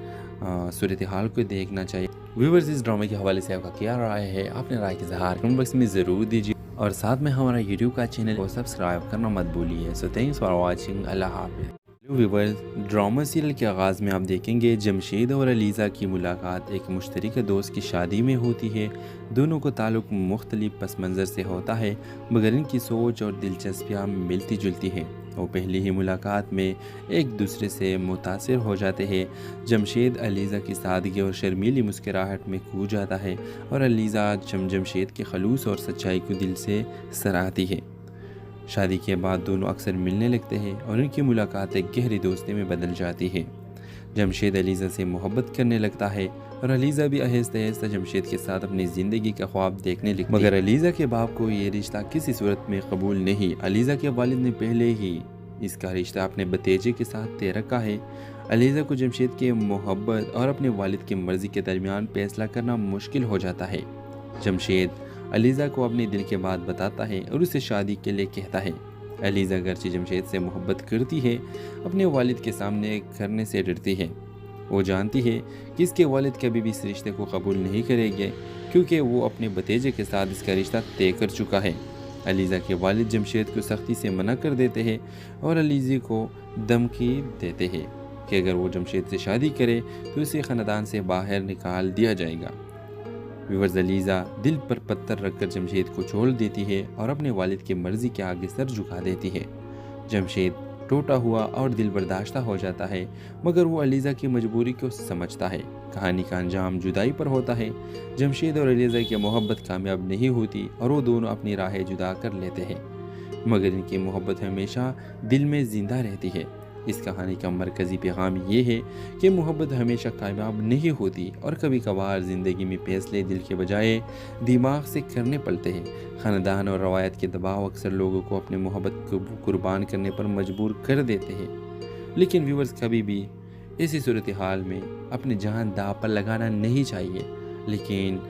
सूरत हाल को देखना चाहिए। व्यूअर्स, इस ड्रामे के हवाले से आपका क्या राय है? अपने राय के इज़हार कमेंट बॉक्स में ज़रूर दीजिए और साथ में हमारा यूट्यूब का चैनल को सब्सक्राइब करना मत भूलिए। So thanks for watching. अल्लाह हाफ़िज़। व्यूअर्स, ड्रामा सीरियल के आगाज़ में आप देखेंगे जमशेद और अलीज़ा की मुलाकात एक मुश्तरका दोस्त की शादी में होती है। दोनों को ताल्लुक़ मुख्तलिफ पस मंज़र से होता है, मगर इनकी सोच और दिलचस्पियाँ मिलती जुलती हैं। वो पहली ही मुलाकात में एक दूसरे से मुतासिर हो जाते हैं। जमशेद अलीज़ा की सादगी और शर्मीली मुस्कुराहट में खो जाता है और अलीज़ा जमशेद के खलूस और सच्चाई को दिल से सराहती है। शादी के बाद दोनों अक्सर मिलने लगते हैं और उनकी मुलाकात एक गहरी दोस्ती में बदल जाती है। जमशेद अलीज़ा से मोहब्बत करने लगता है और अलीज़ा भी आहिस्ता आहिस्ता जमशेद के साथ अपनी ज़िंदगी का ख्वाब देखने लगती है। मगर अलीज़ा के बाप को ये रिश्ता किसी सूरत में कबूल नहीं। अलीज़ा के वालिद ने पहले ही इसका रिश्ता अपने भतीजे के साथ तय रखा है। अलीज़ा को जमशेद के मोहब्बत और अपने वालिद की मर्ज़ी के दरमियान फैसला करना मुश्किल हो जाता है। जमशेद अलीज़ा को अपने दिल के बात बताता है और उसे शादी के लिए कहता है। अलीज़ा अगरचे जमशेद से मोहब्बत करती है, अपने वालिद के सामने करने से डरती है। वो जानती है कि इसके वालिद कभी भी इस रिश्ते को कबूल नहीं करेंगे, क्योंकि वो अपने भतीजे के साथ इसका रिश्ता तय कर चुका है। अलीज़ा के वालिद जमशेद को सख्ती से मना कर देते हैं और अलीज़ा को धमकी देते हैं कि अगर वो जमशेद से शादी करे तो उसे ख़ानदान से बाहर निकाल दिया जाएगा। व्यूअर्स, अलीज़ा दिल पर पत्थर रखकर जमशेद को छोड़ देती है और अपने वालिद की मर्ज़ी के आगे सर झुका देती है। जमशेद टूटा हुआ और दिल बर्दाश्ता हो जाता है, मगर वो अलीज़ा की मजबूरी को समझता है। कहानी का अंजाम जुदाई पर होता है। जमशेद और अलीज़ा की मोहब्बत कामयाब नहीं होती और वो दोनों अपनी राहें जुदा कर लेते हैं, मगर इनकी मोहब्बत हमेशा दिल में ज़िंदा रहती है। इस कहानी का मरकज़ी पैगाम ये है कि मोहब्बत हमेशा कामयाब नहीं होती और कभी कभार ज़िंदगी में फैसले दिल के बजाय दिमाग से करने पड़ते हैं। ख़ानदान और रवायत के दबाव अक्सर लोगों को अपनी मोहब्बत को कुर्बान करने पर मजबूर कर देते हैं। लेकिन व्यूअर्स, कभी भी ऐसी सूरत हाल में अपनी जान दाव पर लगाना नहीं चाहिए, लेकिन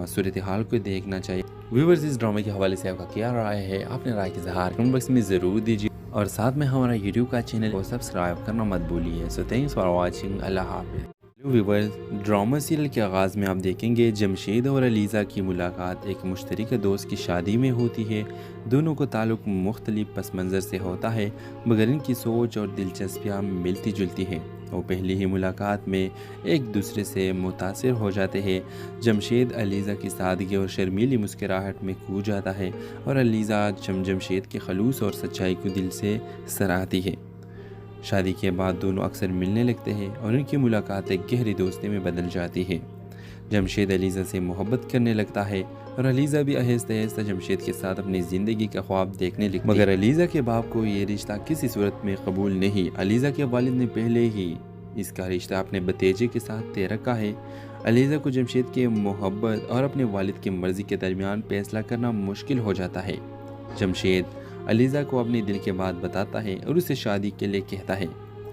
सूरत हाल को देखना चाहिए। व्यूअर्स, इस ड्रामे के हवाले से आपका क्या राय है? अपने राय की इज़हार कमेंट बॉक्स में ज़रूर दीजिए और साथ में हमारा यूट्यूब का चैनल को सब्सक्राइब करना मत भूलिए। So thanks for watching. अल्लाह हाफ़िज़। हेलो व्यूअर्स, ड्रामा सीरियल के आगाज़ में आप देखेंगे जमशेद और अलीज़ा की मुलाकात एक मुश्तरका दोस्त की शादी में होती है। दोनों को ताल्लुक़ मुख्तलिफ पस मंज़र से होता है, मगर इनकी सोच और दिलचस्पियाँ मिलती जुलती हैं। वो पहली ही मुलाकात में एक दूसरे से मुतासिर हो जाते हैं। जमशेद अलीज़ा की सादगी और शर्मीली मुस्कुराहट में खो जाता है और अलीज़ा जमशेद के खलूस और सच्चाई को दिल से सराहती है। शादी के बाद दोनों अक्सर मिलने लगते हैं और इनकी मुलाकात एक गहरी दोस्ती में बदल जाती है। जमशेद अलीज़ा से मोहब्बत करने लगता है और अलीज़ा भी आहिस्ता आहिस्ता जमशेद के साथ अपनी ज़िंदगी का ख्वाब देखने लगती है। मगर अलीज़ा के बाप को ये रिश्ता किसी सूरत में कबूल नहीं। अलीज़ा के वालिद ने पहले ही इसका रिश्ता अपने भतीजे के साथ तय रखा है। अलीज़ा को जमशेद के मोहब्बत और अपने वालिद की मर्ज़ी के दरमियान फैसला करना मुश्किल हो जाता है। जमशेद अलीज़ा को अपने दिल के बात बताता है और उसे शादी के लिए कहता है।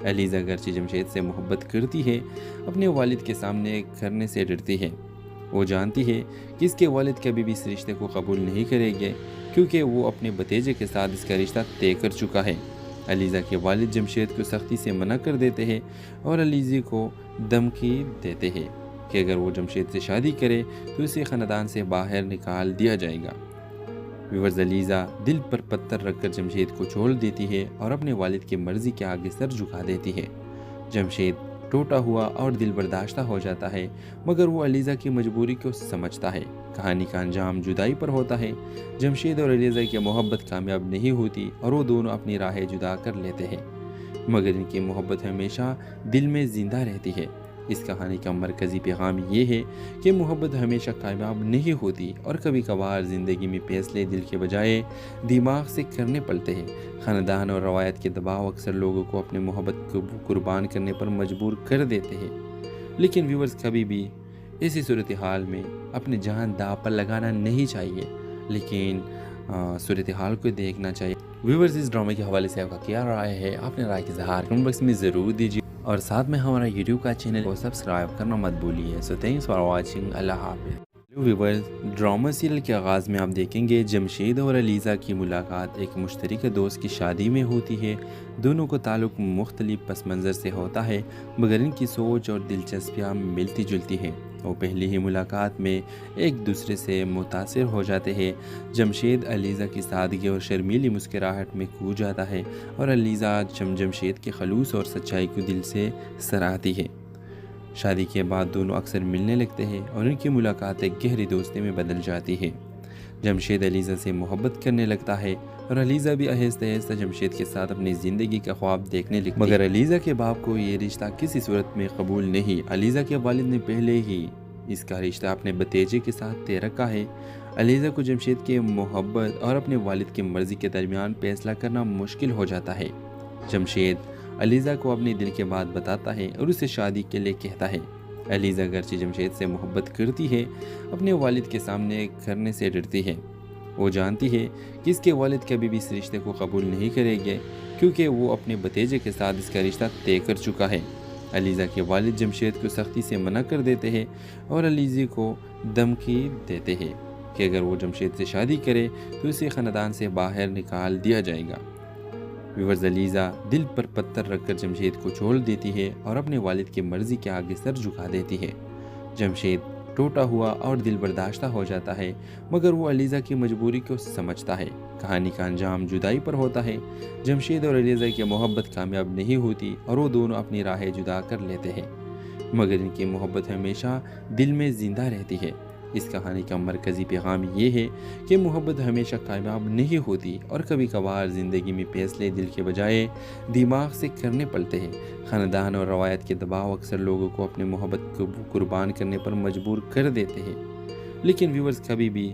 अलीज़ा अगरचे जमशेद से मोहब्बत करती है, अपने वालिद के सामने करने से डरती है। वो जानती है कि इसके वालिद कभी भी इस रिश्ते को कबूल नहीं करेंगे, क्योंकि वो अपने भतीजे के साथ इसका रिश्ता तय कर चुका है। अलीज़ा के वालिद जमशेद को सख्ती से मना कर देते हैं और अलीज़ा को धमकी देते हैं कि अगर वो जमशेद से शादी करे तो उसे ख़ानदान से बाहर निकाल दिया जाएगा। व्यूअर्स, अलीज़ा दिल पर पत्थर रखकर जमशेद को छोड़ देती है और अपने वालिद की मर्ज़ी के आगे सर झुका देती है। जमशेद टूटा हुआ और दिल बर्दाश्ता हो जाता है, मगर वो अलीज़ा की मजबूरी को समझता है। कहानी का अंजाम जुदाई पर होता है। जमशेद और अलीज़ा की मोहब्बत कामयाब नहीं होती और वो दोनों अपनी राहें जुदा कर लेते हैं, मगर इनकी मोहब्बत हमेशा दिल में ज़िंदा रहती है। इस कहानी का मरकज़ी पैगाम ये है कि मोहब्बत हमेशा कामयाब नहीं होती और कभी कभार ज़िंदगी में फैसले दिल के बजाय दिमाग से करने पड़ते हैं। ख़ानदान और रवायत के दबाव अक्सर लोगों को अपनी मोहब्बत को कुर्बान करने पर मजबूर कर देते हैं। लेकिन व्यूअर्स, कभी भी ऐसी सूरत हाल में अपनी जान दाव पर लगाना नहीं चाहिए, लेकिन सूरत हाल को देखना चाहिए। व्यूअर्स, इस ड्रामे के हवाले से आपका क्या राय है? अपने राय की इज़हार कमेंट बॉक्स में ज़रूर दीजिए और साथ में हमारा यूट्यूब का चैनल को सब्सक्राइब करना मत भूलिए। So thanks for watching. अल्लाह हाफ़िज़। व्यूअर्स, ड्रामा सीरियल के आगाज़ में आप देखेंगे जमशेद और अलीज़ा की मुलाकात एक मुश्तरका दोस्त की शादी में होती है। दोनों को ताल्लुक़ मुख्तलिफ पस मंज़र से होता है, मगर इनकी सोच और दिलचस्पियाँ मिलती जुलती हैं। वो पहली ही मुलाकात में एक दूसरे से मुतासिर हो जाते हैं। जमशेद अलीज़ा की सादगी और शर्मीली मुस्कुराहट में खो जाता है और अलीज़ा जमशेद के खलूस और सच्चाई को दिल से सराहती है। शादी के बाद दोनों अक्सर मिलने लगते हैं और इनकी मुलाकात एक गहरी दोस्ती में बदल जाती है। जमशेद अलीज़ा से मोहब्बत करने लगता है और अलीज़ा भी आहिस्ता आहिस्ता जमशेद के साथ अपनी ज़िंदगी का ख्वाब देखने लगती है। मगर अलीज़ा के बाप को ये रिश्ता किसी सूरत में कबूल नहीं। अलीज़ा के वालिद ने पहले ही इसका रिश्ता अपने भतीजे के साथ तय रखा है। अलीज़ा को जमशेद के मोहब्बत और अपने वालिद की मर्ज़ी के दरमियान फैसला करना मुश्किल हो जाता है। जमशेद अलीज़ा को अपने दिल की बात बताता है और उसे शादी के लिए कहता है। अलीज़ा अगरचे जमशेद से मोहब्बत करती है, अपने वालिद के सामने करने से डरती है। वो जानती है कि इसके वालिद कभी भी इस रिश्ते को कबूल नहीं करेंगे, क्योंकि वो अपने भतीजे के साथ इसका रिश्ता तय कर चुका है। अलीज़ा के वालिद जमशेद को सख्ती से मना कर देते हैं और अलीज़ा को धमकी देते हैं कि अगर वो जमशेद से शादी करे तो इसे ख़ानदान से बाहर निकाल दिया जाएगा। व्यूअर्स, अलीज़ा दिल पर पत्थर रखकर जमशेद को छोड़ देती है और अपने वालिद की मर्ज़ी के आगे सर झुका देती है। जमशेद टूटा हुआ और दिल बर्दाश्ता हो जाता है, मगर वो अलीज़ा की मजबूरी को समझता है। कहानी का अंजाम जुदाई पर होता है। जमशेद और अलीज़ा की मोहब्बत कामयाब नहीं होती और वो दोनों अपनी राहें जुदा कर लेते हैं, मगर इनकी मोहब्बत हमेशा दिल में ज़िंदा रहती है। इस कहानी का मरकज़ी पैगाम ये है कि मोहब्बत हमेशा कामयाब नहीं होती और कभी कभार ज़िंदगी में फैसले दिल के बजाय दिमाग से करने पड़ते हैं। ख़ानदान और रवायत के दबाव अक्सर लोगों को अपनी मोहब्बत को कुर्बान करने पर मजबूर कर देते हैं। लेकिन व्यूअर्स, कभी भी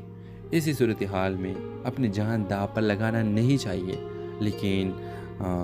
ऐसी सूरत हाल में अपनी जान दाव पर लगाना नहीं चाहिए, लेकिन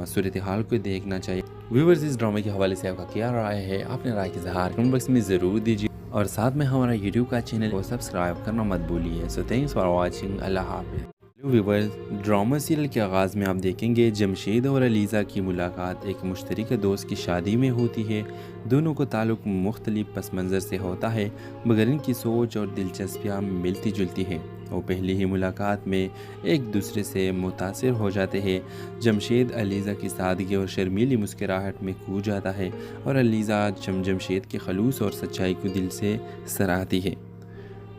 सूरत हाल को देखना चाहिए। व्यूअर्स, इस ड्रामे के हवाले से आपका क्या राय है? अपने राय के इज़हार कमेंट बॉक्स में ज़रूर दीजिए और साथ में हमारा यूट्यूब का चैनल को सब्सक्राइब करना मत भूलिए। So thanks for watching. अल्लाह हाफ़िज़। हेलो व्यूअर्स, ड्रामा सीरियल के आगाज़ में आप देखेंगे जमशेद और अलीज़ा की मुलाकात एक मुश्तरका दोस्त की शादी में होती है। दोनों को ताल्लुक़ मुख्तलिफ पस मंज़र से होता है, मगर इनकी सोच और दिलचस्पियाँ मिलती जुलती हैं। वो पहली ही मुलाकात में एक दूसरे से मुतासिर हो जाते हैं। जमशेद अलीज़ा की सादगी और शर्मीली मुस्कुराहट में खो जाता है और अलीज़ा जमशेद के खलूस और सच्चाई को दिल से सराहती है।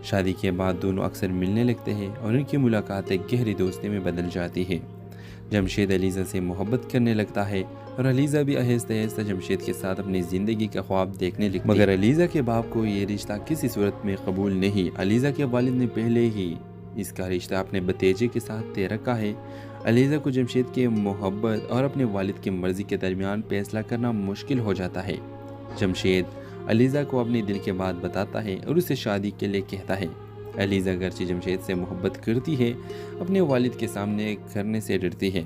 शादी के बाद दोनों अक्सर मिलने लगते हैं और उनकी मुलाकात एक गहरी दोस्ती में बदल जाती है। जमशेद अलीज़ा से मोहब्बत करने लगता है और अलीज़ा भी आहिस्ता आहिस्ता जमशेद के साथ अपनी ज़िंदगी का ख्वाब देखने लगती है। मगर अलीज़ा के बाप को ये रिश्ता किसी सूरत में कबूल नहीं। अलीज़ा के वालिद ने पहले ही इसका रिश्ता अपने भतीजे के साथ तय रखा है। अलीज़ा को जमशेद की मोहब्बत और अपने वालिद की मर्ज़ी के दरमियान फैसला करना मुश्किल हो जाता है। जमशेद अलीज़ा को अपनी दिल की बात बताता है और उसे शादी के लिए कहता है। अलीज़ा अगरचे जमशेद से मोहब्बत करती है, अपने वालिद के सामने करने से डरती है।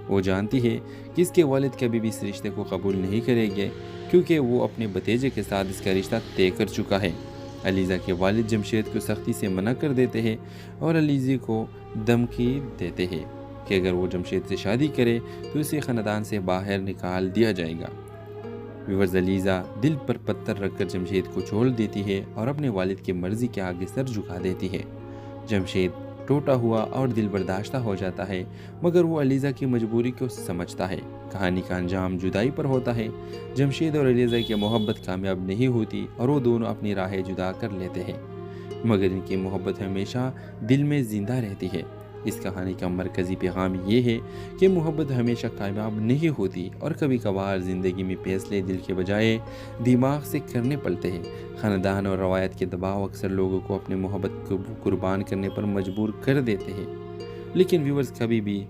वो जानती है कि इसके वालिद कभी भी इस रिश्ते को कबूल नहीं करेंगे, क्योंकि वो अपने भतीजे के साथ इसका रिश्ता तय कर चुका है। अलीज़ा के वालिद जमशेद को सख्ती से मना कर देते हैं और अलीज़ा को धमकी देते हैं कि अगर वो जमशेद से शादी करे तो इसे ख़ानदान से बाहर निकाल दिया जाएगा। व्यूअर्स, अलीज़ा दिल पर पत्थर रखकर जमशेद को छोड़ देती है और अपने वालिद की मर्ज़ी के आगे सर झुका देती है। जमशेद टूटा हुआ और दिल बर्दाश्ता हो जाता है, मगर वो अलीज़ा की मजबूरी को समझता है। कहानी का अंजाम जुदाई पर होता है। जमशेद और अलीज़ा की मोहब्बत कामयाब नहीं होती और वो दोनों अपनी राहें जुदा कर लेते हैं, मगर इनकी मोहब्बत हमेशा दिल में ज़िंदा रहती है। इस कहानी का मरकज़ी पैगाम ये है कि मोहब्बत हमेशा कामयाब नहीं होती और कभी कभार ज़िंदगी में फैसले दिल के बजाय दिमाग से करने पड़ते हैं। ख़ानदान और रवायत के दबाव अक्सर लोगों को अपनी मोहब्बत को कुर्बान करने पर मजबूर कर देते हैं। लेकिन व्यूअर्स, कभी भी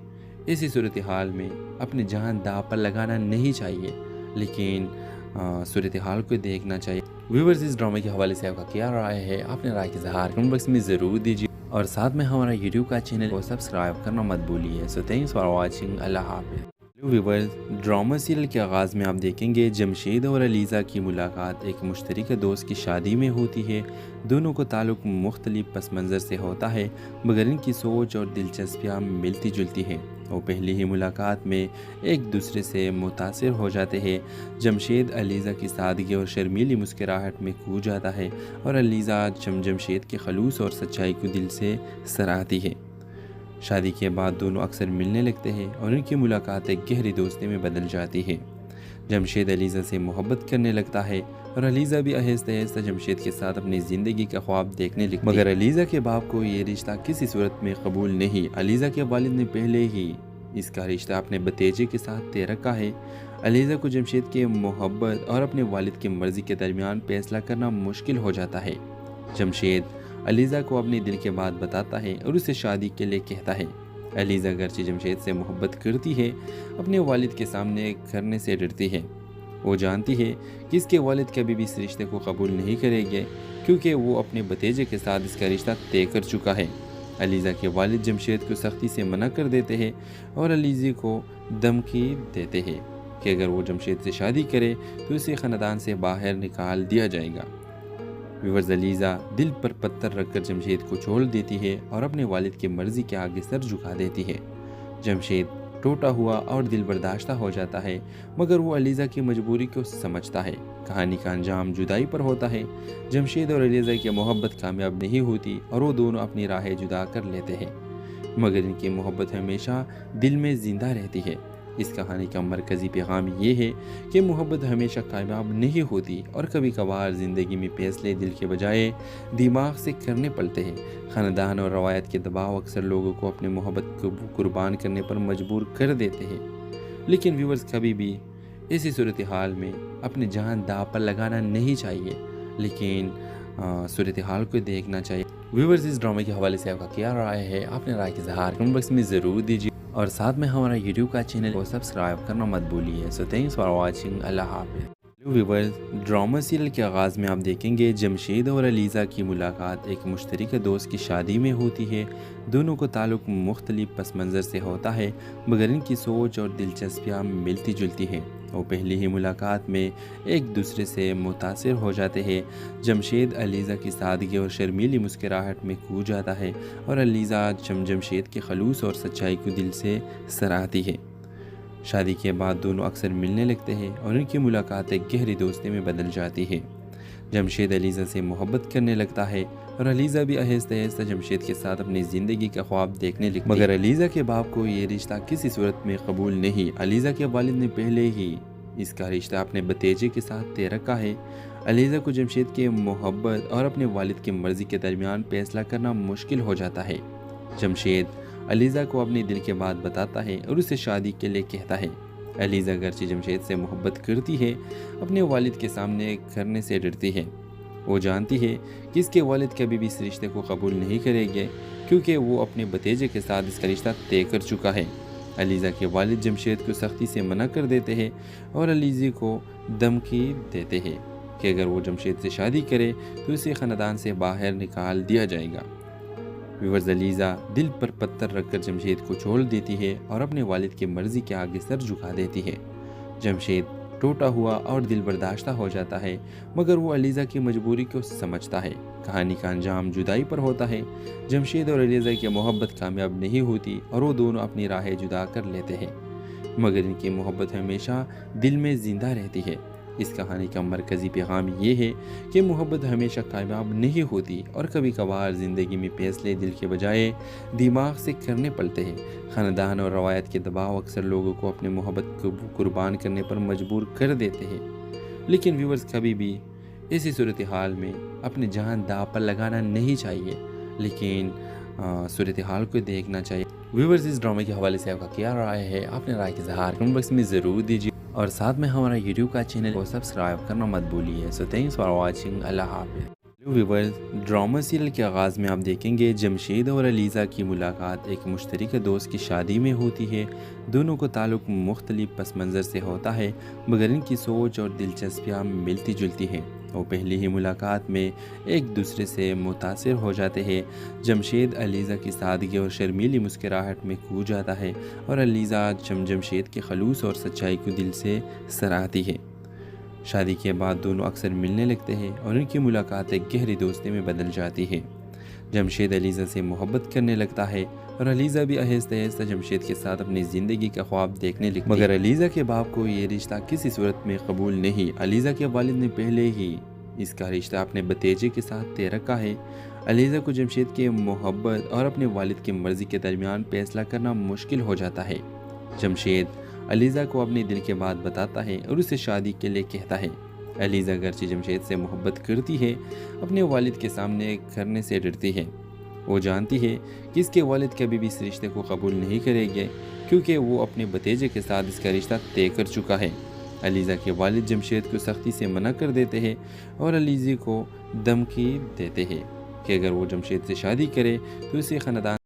ऐसी सूरत हाल में अपनी जान दाव पर लगाना नहीं चाहिए, लेकिन सूरत हाल को देखना चाहिए। व्यूअर्स, इस ड्रामे के हवाले से आपका क्या राय है? अपने राय के इज़हार कमेंट बॉक्स में ज़रूर दीजिए और साथ में हमारा यूट्यूब का चैनल को सब्सक्राइब करना मत भूलिए। So thanks for watching. अल्लाह हाफ़िज़। व्यूअर्स, ड्रामा सीरियल के आगाज़ में आप देखेंगे जमशेद और अलीज़ा की मुलाकात एक मुश्तरका दोस्त की शादी में होती है। दोनों को ताल्लुक़ मुख्तलिफ पस मंज़र से होता है, मगर इनकी सोच और दिलचस्पियाँ मिलती जुलती हैं। वो पहली ही मुलाकात में एक दूसरे से मुतासिर हो जाते हैं। जमशेद अलीज़ा की सादगी और शर्मीली मुस्कुराहट में खो जाता है और अलीज़ा जमशेद के खलूस और सच्चाई को दिल से सराहती है। शादी के बाद दोनों अक्सर मिलने लगते हैं और उनकी मुलाकात एक गहरी दोस्ती में बदल जाती है। जमशेद अलीज़ा से मोहब्बत करने लगता है और अलीज़ा भी आहिस्ता आहिस्ता जमशेद के साथ अपनी ज़िंदगी का ख्वाब देखने लगती है। मगर अलीज़ा के बाप को ये रिश्ता किसी सूरत में कबूल नहीं। अलीज़ा के वालिद ने पहले ही इसका रिश्ता अपने भतीजे के साथ तय रखा है। अलीज़ा को जमशेद की मोहब्बत और अपने वालिद की मर्ज़ी के दरमियान फैसला करना मुश्किल हो जाता है। जमशेद अलीज़ा को अपनी दिल की बात बताता है और उसे शादी के लिए कहता है। अलीज़ा अगरचे जमशेद से मोहब्बत करती है, अपने वालिद के सामने करने से डरती है। वो जानती है कि इसके वालिद कभी भी इस रिश्ते को कबूल नहीं करेंगे, क्योंकि वो अपने भतीजे के साथ इसका रिश्ता तय कर चुका है। अलीज़ा के वालिद जमशेद को सख्ती से मना कर देते हैं और अलीज़ा को धमकी देते हैं कि अगर वो जमशेद से शादी करे तो इसे ख़ानदान से बाहर निकाल दिया जाएगा। व्यूअर्स, अलीज़ा दिल पर पत्थर रखकर जमशेद को छोड़ देती है और अपने वालिद की मर्ज़ी के आगे सर झुका देती है। जमशेद टूटा हुआ और दिल बर्दाश्ता हो जाता है, मगर वो अलीज़ा की मजबूरी को समझता है। कहानी का अंजाम जुदाई पर होता है। जमशेद और अलीज़ा की मोहब्बत कामयाब नहीं होती और वो दोनों अपनी राहें जुदा कर लेते हैं, मगर इनकी मोहब्बत हमेशा दिल में ज़िंदा रहती है। इस कहानी का मरकज़ी पैगाम ये है कि मोहब्बत हमेशा कामयाब नहीं होती और कभी कभार ज़िंदगी में फैसले दिल के बजाय दिमाग से करने पड़ते हैं। ख़ानदान और रवायत के दबाव अक्सर लोगों को अपनी मोहब्बत को कुर्बान करने पर मजबूर कर देते हैं, लेकिन व्यूअर्स, कभी भी ऐसी सूरत हाल में अपनी जान दांव पर लगाना नहीं चाहिए, लेकिन सूरत हाल को देखना चाहिए। व्यूअर्स, इस ड्रामे के हवाले से आपका क्या राय है? अपने राय का इज़हार कमेंट बॉक्स में ज़रूर दीजिए और साथ में हमारा यूट्यूब का चैनल को सब्सक्राइब करना मत भूलिए। So thanks for watching. अल्लाह हाफ़िज़। व्यूअर्स, ड्रामा सीरियल के आगाज़ में आप देखेंगे जमशेद और अलीज़ा की मुलाकात एक मुश्तरका दोस्त की शादी में होती है। दोनों को ताल्लुक़ मुख्तलिफ पस मंज़र से होता है, मगर इनकी सोच और दिलचस्पियाँ मिलती जुलती हैं। वो पहली ही मुलाकात में एक दूसरे से मुतासिर हो जाते हैं। जमशेद अलीज़ा की सादगी और शर्मीली मुस्कुराहट में खो जाता है और अलीज़ा जमशेद के खलूस और सच्चाई को दिल से सराहती है। शादी के बाद दोनों अक्सर मिलने लगते हैं और उनकी मुलाकात एक गहरी दोस्ती में बदल जाती है। जमशेद अलीज़ा से मोहब्बत करने लगता है और अलीज़ा भी आहिस्ता आहिस्ता जमशेद के साथ अपनी ज़िंदगी का ख्वाब देखने लगती है, मगर अलीज़ा के बाप को ये रिश्ता किसी सूरत में कबूल नहीं। अलीज़ा के वालिद ने पहले ही इसका रिश्ता अपने भतीजे के साथ तय रखा है। अलीज़ा को जमशेद की मोहब्बत और अपने वालिद की मर्ज़ी के दरमियान फैसला करना मुश्किल हो जाता है। जमशेद अलीज़ा को अपने दिल की बात बताता है और उसे शादी के लिए कहता है। अलीज़ा अगरचे जमशेद से मोहब्बत करती है, अपने वालिद के सामने करने से डरती है। वो जानती है कि इसके वालिद कभी भी इस रिश्ते को कबूल नहीं करेंगे, क्योंकि वो अपने भतीजे के साथ इसका रिश्ता तय कर चुका है। अलीज़ा के वालिद जमशेद को सख्ती से मना कर देते हैं और अलीज़ा को धमकी देते हैं कि अगर वो जमशेद से शादी करे तो इसे ख़ानदान से बाहर निकाल दिया जाएगा। व्यूअर्स, अलीज़ा दिल पर पत्थर रखकर जमशेद को छोड़ देती है और अपने वालिद की मर्ज़ी के आगे सर झुका देती है। जमशेद टूटा हुआ और दिल बर्दाश्ता हो जाता है, मगर वो अलीज़ा की मजबूरी को समझता है। कहानी का अंजाम जुदाई पर होता है। जमशेद और अलीज़ा की मोहब्बत कामयाब नहीं होती और वो दोनों अपनी राहें जुदा कर लेते हैं, मगर इनकी मोहब्बत हमेशा दिल में ज़िंदा रहती है। इस कहानी का मरकज़ी पैगाम ये है कि मोहब्बत हमेशा कामयाब नहीं होती और कभी कभार ज़िंदगी में फैसले दिल के बजाय दिमाग से करने पड़ते हैं। ख़ानदान और रवायत के दबाव अक्सर लोगों को अपनी मोहब्बत को कुर्बान करने पर मजबूर कर देते हैं, लेकिन व्यूअर्स, कभी भी ऐसी सूरत हाल में अपनी जान दांव पर लगाना नहीं चाहिए, लेकिन सूरत हाल को देखना चाहिए। व्यूअर्स, इस ड्रामे के हवाले से आपका क्या राय है? अपने राय का इज़हार कमेंट बॉक्स में ज़रूर दीजिए और साथ में हमारा यूट्यूब का चैनल को सब्सक्राइब करना मत भूलिए। So thanks for watching. अल्लाह हाफ़िज़। व्यूअर्स, ड्रामा सीरियल के आगाज़ में आप देखेंगे जमशेद और अलीज़ा की मुलाकात एक मुश्तरका दोस्त की शादी में होती है। दोनों को ताल्लुक़ मुख्तलिफ पस मंज़र से होता है, मगर इनकी सोच और दिलचस्पियाँ मिलती जुलती हैं। वो पहली ही मुलाकात में एक दूसरे से मुतासिर हो जाते हैं। जमशेद अलीज़ा की सादगी और शर्मीली मुस्कुराहट में खो जाता है और अलीज़ा जमशेद के खलूस और सच्चाई को दिल से सराहती है। शादी के बाद दोनों अक्सर मिलने लगते हैं और उनकी मुलाकात एक गहरी दोस्ती में बदल जाती है। जमशेद अलीज़ा से मोहब्बत करने लगता है और अलीज़ा भी आहिस्ता आहिस्ता जमशेद के साथ अपनी ज़िंदगी का ख्वाब देखने लगती है, मगर अलीज़ा के बाप को ये रिश्ता किसी सूरत में कबूल नहीं। अलीज़ा के वालिद ने पहले ही इसका रिश्ता अपने भतीजे के साथ तय रखा है। अलीज़ा को जमशेद की मोहब्बत और अपने वालिद की मर्ज़ी के दरमियान फैसला करना मुश्किल हो जाता है। जमशेद अलीज़ा को अपने दिल की बात बताता है और उसे शादी के लिए कहता है। अलीज़ा अगरचे जमशेद से मोहब्बत करती है, अपने वालिद के सामने करने से डरती है। वो जानती है कि इसके वालिद कभी भी इस रिश्ते को कबूल नहीं करेंगे, क्योंकि वो अपने भतीजे के साथ इसका रिश्ता तय कर चुका है। अलीज़ा के वालिद जमशेद को सख्ती से मना कर देते हैं और अलीज़ा को धमकी देते हैं कि अगर वो जमशेद से शादी करे तो इसे ख़ानदान